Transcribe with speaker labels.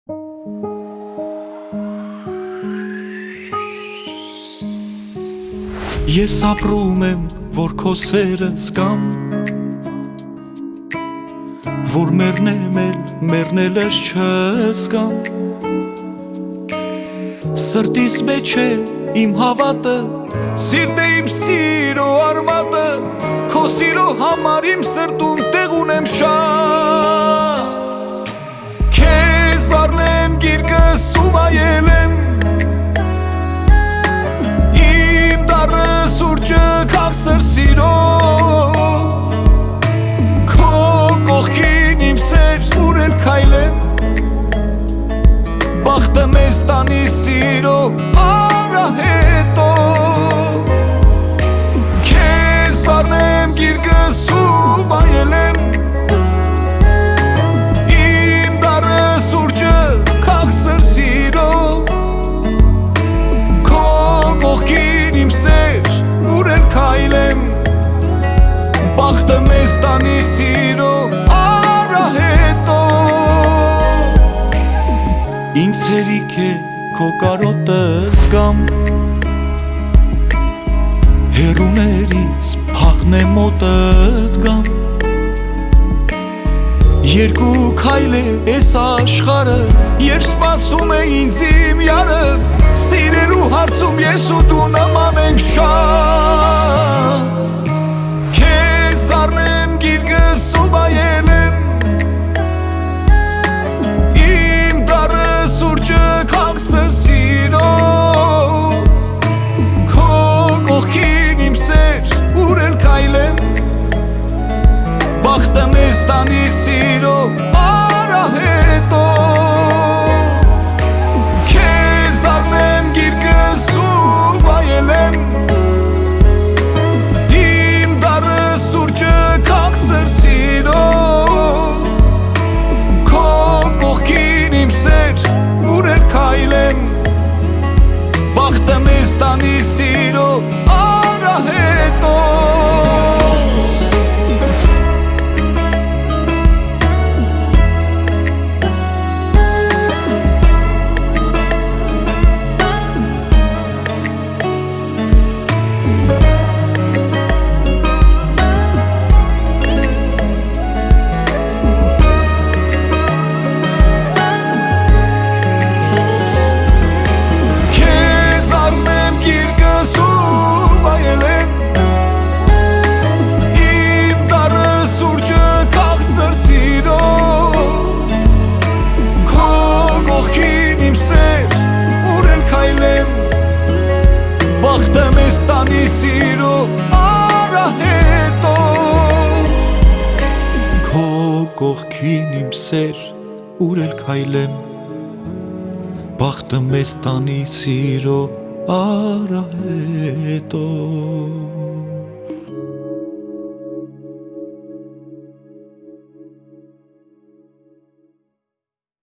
Speaker 1: Ես ապրում եմ, որ քո սերը զգամ, որ մեռնեմ էլ, մեռնել ես չզգամ, սրտիս մեջ է իմ հավատը, սիրտ է իմ սիրո արմատը, քո սիրո համար իմ սրտում տեղ ունեմ շատ, քեզ առնեմ գիրկս ու վայել եմ, քաղցր սիրով, քո կողքին իմ սեր ուր էլ քայլեմ, բախտը մեզ տանի սիրով արահետով, քեզ առնեմ գիրկս ու վայել եմ, իմ դառը սուրճը քաղցր սիրով, քո կողքին իմ սեր ուր էլ քայլեմ, բախտը մեզ տանի սիրով արահետով, ինձ հերիք է քո կարոտը զգամ, հեռուներից փախնեմ մոտդ գամ, երկու քայլ է էս աշխարհը, երբ սպասում է ինձ իմ յարը, սիրելու հարցում ես ու դու նման ենք շատ, քեզ առնեմ գիրկս ու վայել եմ, իմ դառը սուրճը քաղցր սիրով, քո կողքին իմ սեր ուր էլ քայլեմ, բախտը մեզ տանի սիրով արահետով, քեզ առնեմ գիրկս ու վայել եմ, իմ դառը սուրճը քաղցր սիրով, քո կողքին իմ սեր ուր էլ քայլեմ, բախտը մեզ տանի սիրով արահետով, բախտը մեզ տանի սիրով արահետով, քո կողքին իմ սեր ուր էլ քայլեմ, բախտը մեզ տանի սիրով արահետով